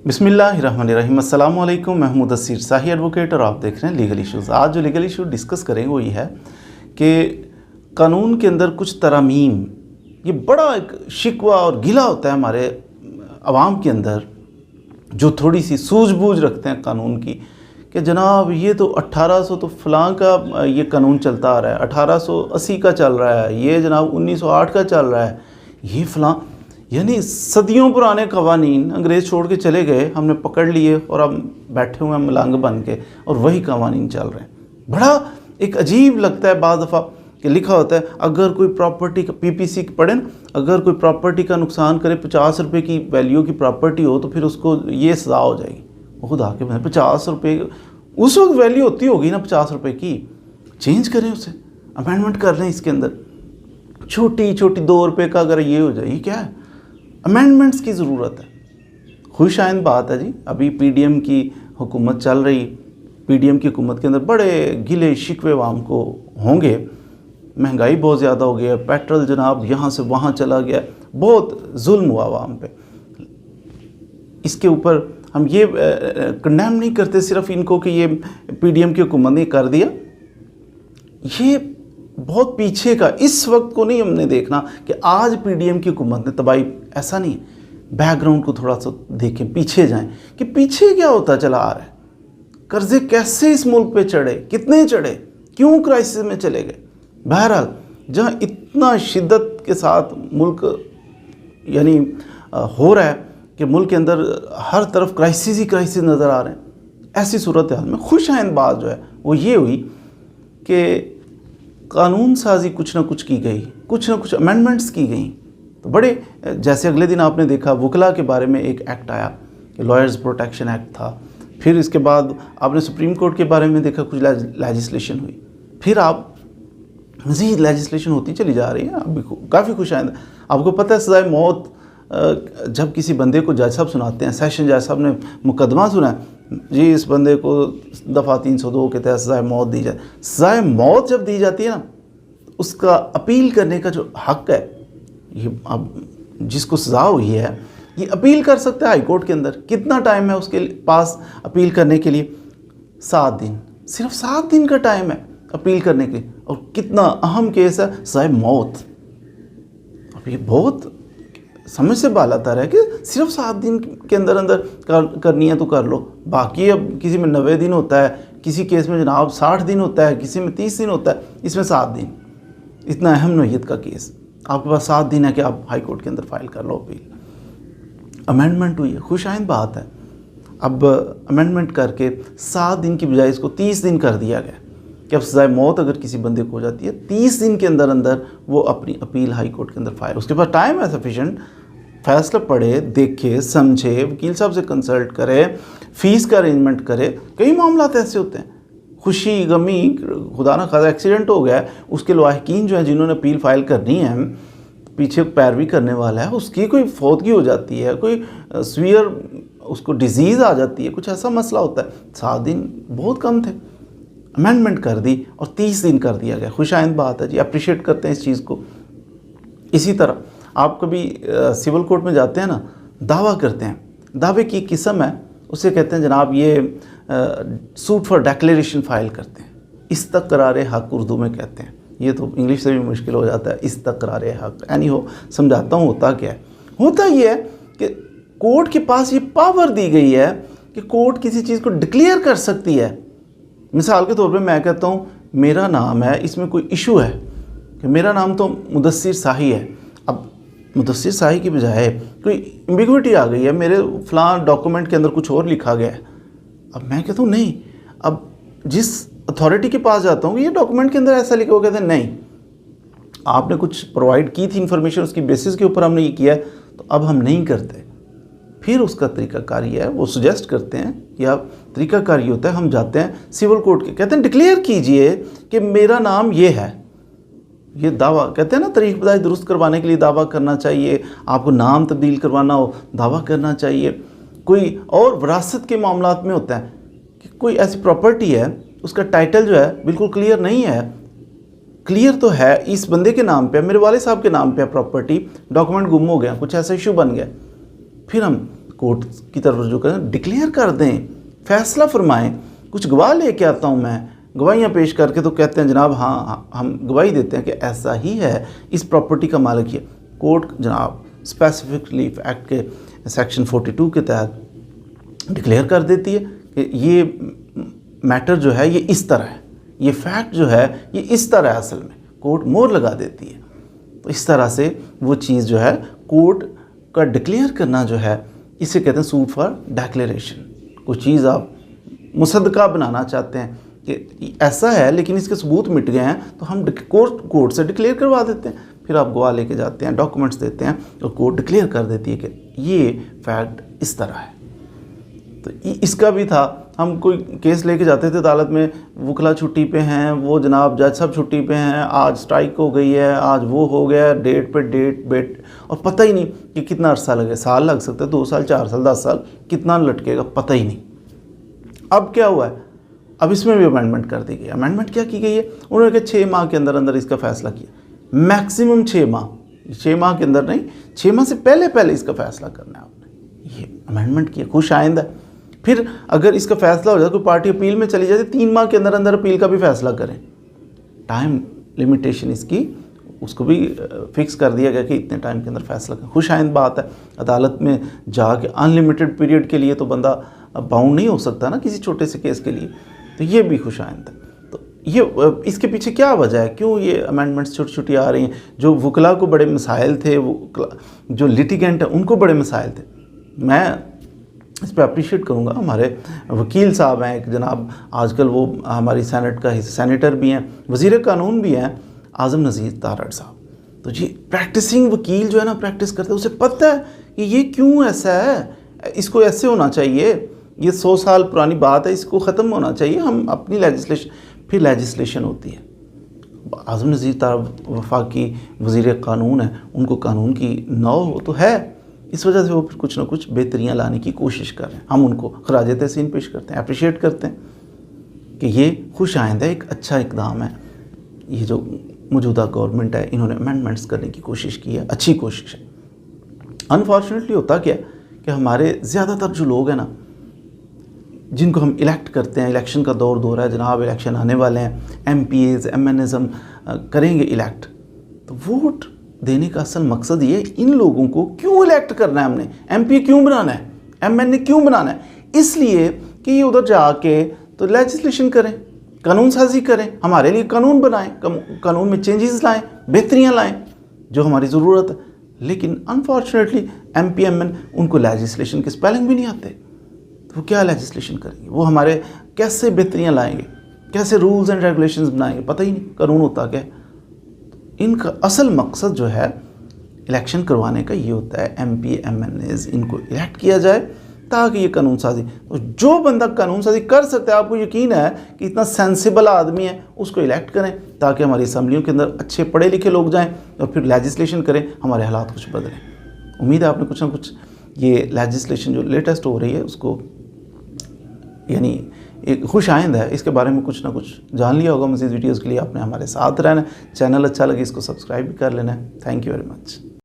बिस्मिल्लाहिर्रहमानिर्रहीम। अस्सलाम वालेकुम। मैं मुदस्सिर शाही एडवोकेट और आप देख रहे हैं लीगल इश्यूज़। आज जो लीगल इशू डिस्कस करेंगे वो ये है कि कानून के अंदर कुछ तरमीम, ये बड़ा एक शिकवा और गिला होता है हमारे आवाम के अंदर, जो थोड़ी सी सूझबूझ रखते हैं कानून की, कि जनाब ये तो 1800 तो फ़लाँ का ये कानून चलता आ रहा है, 1880 का चल रहा है, ये जनाब 1908 का चल रहा है, ये फ़लाँ, यानी सदियों पुराने कवानीन अंग्रेज़ छोड़ के चले गए, हमने पकड़ लिए और अब बैठे हुए हैं मलंग बन के और वही कवानीन चल रहे हैं। बड़ा एक अजीब लगता है बाज़ दफ़ा कि लिखा होता है अगर कोई प्रॉपर्टी का PPC पढ़ें, अगर कोई प्रॉपर्टी का नुकसान करे, 50 रुपये की वैल्यू की प्रॉपर्टी हो तो फिर उसको ये सज़ा हो जाएगी। वो खुदा के बंदे, 50 रुपये उस वक्त वैल्यू होती होगी ना 50 रुपये की, चेंज करें उसे, अमेंडमेंट कर लें इसके अंदर। छोटी छोटी 2 रुपये का अगर ये हो जाए, ये क्या है? अमेंडमेंट्स की ज़रूरत है। खुशाइंद बात है जी, अभी PDM की हुकूमत चल रही, PDM की हुकूमत के अंदर बड़े गिले शिकवे आवाम को होंगे। महंगाई बहुत ज़्यादा हो गया, पेट्रोल जनाब यहाँ से वहाँ चला गया, बहुत जुल्म हुआ आवाम पे। इसके ऊपर हम ये कंडेम नहीं करते सिर्फ इनको कि ये PDM की हुकूमत ने कर दिया, ये बहुत पीछे का, इस वक्त को नहीं हमने देखना कि आज PDM की हुकूमत ने तबाही, ऐसा नहीं है। बैकग्राउंड को थोड़ा सा देखें, पीछे जाएं कि पीछे क्या होता चला आ रहा है, कर्जे कैसे इस मुल्क पे चढ़े, कितने चढ़े, क्यों क्राइसिस में चले गए। बहरहाल जहाँ इतना शिद्दत के साथ मुल्क यानी हो रहा है कि मुल्क के अंदर हर तरफ क्राइसिस ही क्राइसिस नज़र आ रहे हैं, ऐसी सूरत हाल में खुशाइंद बात जो है वो ये हुई कि कानून साजी कुछ ना कुछ की गई, कुछ ना कुछ अमेंडमेंट्स की गई। तो बड़े, जैसे अगले दिन आपने देखा वकला के बारे में एक एक्ट आया कि लॉयर्स प्रोटेक्शन एक्ट था, फिर इसके बाद आपने सुप्रीम कोर्ट के बारे में देखा, कुछ लेजिस्लेशन हुई, फिर आप मज़ीद लेजिस्लेशन होती चली जा रही है। अभी काफ़ी खुशाइंद, आपको पता है सज़ाए मौत जब किसी बंदे को जज साहब सुनाते हैं, सेशन जज साहब ने मुकदमा सुना है जी, इस बंदे को दफ़ा 302 के तहत सज़ाए मौत दी जाए, सज़ाए मौत जब दी जाती है ना, उसका अपील करने का जो हक़ है, ये अब जिसको सज़ा हुई है ये अपील कर सकता है हाई कोर्ट के अंदर। कितना टाइम है उसके पास अपील करने के लिए? 7 दिन, सिर्फ 7 दिन का टाइम है अपील करने के लिए। और कितना अहम केस है, सज़ाए मौत। अब ये बहुत समझ से बालातर है कि सिर्फ 7 दिन के अंदर अंदर करनी है तो कर लो। बाकी अब किसी में 90 दिन होता है, किसी केस में जनाब 60 दिन होता है, किसी में 30 दिन होता है, इसमें 7 दिन। इतना अहम नोयत का केस, आपके पास 7 दिन है कि आप हाई कोर्ट के अंदर फाइल कर लो अपील। अमेंडमेंट हुई है, खुशाइंद बात है। अब अमेंडमेंट करके 7 दिन की बजाय इसको 30 दिन कर दिया गया कि अब सज़ाए मौत अगर किसी बंदे को हो जाती है, 30 दिन के अंदर अंदर वो अपनी अपील हाई कोर्ट के अंदर फाइल, उसके पास टाइम है सफिशेंट, फैसला पढ़े, देखे, समझे, वकील साहब से कंसल्ट करे, फ़ीस का अरेंजमेंट करे। कई मामला ऐसे होते हैं, खुशी गमी, खुदा ना खासा एक्सीडेंट हो गया है, उसके लवाहिकीन जो हैं जिन्होंने अपील फाइल करनी है, पीछे पैरवी करने वाला है, उसकी कोई फौतगी हो जाती है, कोई स्वीयर उसको डिजीज़ आ जाती है, कुछ ऐसा मसला होता है, 7 दिन बहुत कम थे। अमेंडमेंट कर दी और 30 दिन कर दिया गया। खुशाइंद बात है जी, अप्रिशिएट करते हैं इस चीज़ को। इसी तरह आप कभी सिविल कोर्ट में जाते हैं ना, दावा करते हैं, दावे की किस्म है, उसे कहते हैं जनाब ये सूट फॉर डिक्लेरेशन फाइल करते हैं, इस्तक़रार हक़ उर्दू में कहते हैं। ये तो इंग्लिश से भी मुश्किल हो जाता है, इस्तक़रार हक़। यानी हो समझाता हूँ होता क्या है। होता ये है कि कोर्ट के पास ये पावर दी गई है कि कोर्ट किसी चीज़ को डिक्लेयर कर सकती है। मिसाल के तौर पे मैं कहता हूँ मेरा नाम है, इसमें कोई इशू है कि मेरा नाम तो मुदस्सिर शाही है, अब मुदस्सिर शाही की बजाय कोई एम्बिग्विटी आ गई है, मेरे फ़लाँ डॉक्यूमेंट के अंदर कुछ और लिखा गया है। अब मैं कहता हूँ नहीं, अब जिस अथॉरिटी के पास जाता हूँ ये डॉक्यूमेंट के अंदर ऐसा लिखा, वो कहते हैं नहीं, आपने कुछ प्रोवाइड की थी इन्फॉर्मेशन, उसकी बेसिस के ऊपर हमने ये किया है, तो अब हम नहीं करते। फिर उसका तरीक़ाकार ये है, वो सुजेस्ट करते हैं या तरीक़ाकार ये होता है, हम जाते हैं सिविल कोर्ट के, कहते हैं डिक्लेयर कीजिए कि मेरा नाम ये है, ये दावा, कहते हैं ना तारीख बदाई दुरुस्त करवाने के लिए दावा करना चाहिए, आपको नाम तब्दील करवाना हो दावा करना चाहिए। कोई और विरासत के मामलात में होता है कि कोई ऐसी प्रॉपर्टी है, उसका टाइटल जो है बिल्कुल क्लियर नहीं है, क्लियर तो है इस बंदे के नाम पे, मेरे वाले साहब के नाम पे प्रॉपर्टी, डॉक्यूमेंट गुम हो गया, कुछ ऐसा इशू बन गया, फिर हम कोर्ट की तरफ रुजू करें, डिक्लेयर कर दें, फैसला फरमाएं। कुछ गवाह लेके आता हूँ मैं, गवाहियाँ पेश करके तो कहते हैं जनाब हाँ हम गवाही देते हैं कि ऐसा ही है, इस प्रॉपर्टी का मालिक है। कोर्ट जनाब स्पेसिफिक रिलीफ एक्ट के सेक्शन 42 के तहत डिक्लेयर कर देती है कि ये मैटर जो है ये इस तरह है, ये फैक्ट जो है ये इस तरह है, असल में कोर्ट मोहर लगा देती है। तो इस तरह से वो चीज़ जो है कोर्ट का डिक्लेयर करना जो है, इसे कहते हैं सूट फॉर डिक्लेरेशन। कोई चीज़ आप मुसद्दका बनाना चाहते हैं कि ऐसा है लेकिन इसके सबूत मिट गए हैं, तो हम कोर्ट से डिक्लेयर करवा देते हैं। फिर आप गवाह लेके जाते हैं, डॉक्यूमेंट्स देते हैं और कोर्ट डिक्लेयर कर देती है कि ये फैक्ट इस तरह है। तो इसका भी था, हम कोई केस लेके जाते थे अदालत में, वकला छुट्टी पे हैं, वो जनाब जज सब छुट्टी पे हैं, आज स्ट्राइक हो गई है, आज वो हो गया, डेट पे डेट बेट, और पता ही नहीं कि कितना अरसा लगे, साल लग सकता है, 2 साल 4 साल 10 साल, कितना लटकेगा पता ही नहीं। अब क्या हुआ है, अब इसमें भी अमेंडमेंट कर दी गई। अमेंडमेंट क्या की गई है, उन्होंने कहा 6 माह के अंदर अंदर इसका फैसला किया, मैक्सिमम 6 माह, 6 माह के अंदर नहीं, 6 माह से पहले इसका फैसला करना है आपने। ये अमेंडमेंट किया, खुश आइंद है। फिर अगर इसका फैसला हो जाए, कोई पार्टी अपील में चली जाए, 3 माह के अंदर अंदर अपील का भी फैसला करें। टाइम लिमिटेशन इसकी उसको भी फिक्स कर दिया गया कि इतने टाइम के अंदर फैसला करें। खुश आइंद बात है। अदालत में जाके अनलिमिटेड पीरियड के लिए तो बंदा बाउंड नहीं हो सकता ना किसी छोटे से केस के लिए, तो ये भी खुश आइंद है। तो ये इसके पीछे क्या वजह है, क्यों ये अमेंडमेंट्स छोटी छोटी आ रही हैं? जो वकला को बड़े मसाइल थे, जो लिटिगेंट है उनको बड़े मसाइल थे। मैं इस पर अप्रिशिएट करूँगा, हमारे वकील साहब हैं एक जनाब, आजकल वो हमारी सेनेट का सेनेटर भी हैं, वज़ीर कानून भी हैं, आज़म नज़ीर तारड़ साहब। तो जी प्रैक्टिसिंग वकील जो है ना, प्रैक्टिस करते हैं, उसे पता है कि ये क्यों ऐसा है, इसको ऐसे होना चाहिए, ये 100 साल पुरानी बात है, इसको ख़त्म होना चाहिए, हम अपनी फिर लेजिस्लेशन होती है। आज़म नज़ीर तारड़ वफाकी वज़ीर कानून है, उनको कानून की नौ तो है, इस वजह से वो फिर कुछ ना कुछ बेहतरियाँ लाने की कोशिश कर रहे हैं। हम उनको खराज तहसीन पेश करते हैं, अप्रिशिएट करते हैं कि ये खुश आइंदा एक अच्छा इकदाम है। ये जो मौजूदा गवर्नमेंट है, इन्होंने अमेंडमेंट्स करने की कोशिश की है, अच्छी कोशिश है। अनफॉर्चुनेटली होता क्या कि हमारे ज़्यादातर जो लोग हैं ना, जिनको हम इलेक्ट करते हैं, इलेक्शन का दौर है जनाब, इलेक्शन आने वाले हैं, MPAs MNAs हम करेंगे इलेक्ट, तो वोट देने का असल मकसद ये, इन लोगों को क्यों इलेक्ट करना है, हमने MPA क्यों बनाना है, MNA क्यों बनाना है, इसलिए कि ये उधर जाके तो लेजिस्लेशन करें, कानून साजी करें, हमारे लिए कानून बनाएं, कानून में चेंजेस लाएं, बेहतरियाँ लाएं जो हमारी ज़रूरत है। लेकिन अनफॉर्चुनेटली MPA MNA उनको लेजिस्लेशन के स्पेलिंग भी नहीं आते, तो वो क्या लेजिस्लेशन करेंगे, वो हमारे कैसे बेहतरियाँ लाएंगे, कैसे रूल्स एंड रेगुलेशंस बनाएंगे, पता ही नहीं कानून होता क्या है। इनका असल मकसद जो है इलेक्शन करवाने का ये होता है, MPA MNAs इनको इलेक्ट किया जाए ताकि ये कानून साजी, तो जो बंदा कानून साजी कर सकता है, आपको यकीन है कि इतना सेंसिबल आदमी है, उसको इलेक्ट करें ताकि हमारी असम्बलियों के अंदर अच्छे पढ़े लिखे लोग जाएं और फिर लेजिस्लेशन करें, हमारे हालात कुछ बदलें। उम्मीद है आपने कुछ ना कुछ ये लेजिस्लेशन जो लेटेस्ट हो रही है उसको, यानी एक खुश आइंद है, इसके बारे में कुछ ना कुछ जान लिया होगा। मज़ीद वीडियोज़ के लिए आपने हमारे साथ रहना है। चैनल अच्छा लगे इसको सब्सक्राइब भी कर लेना है। Thank you very much.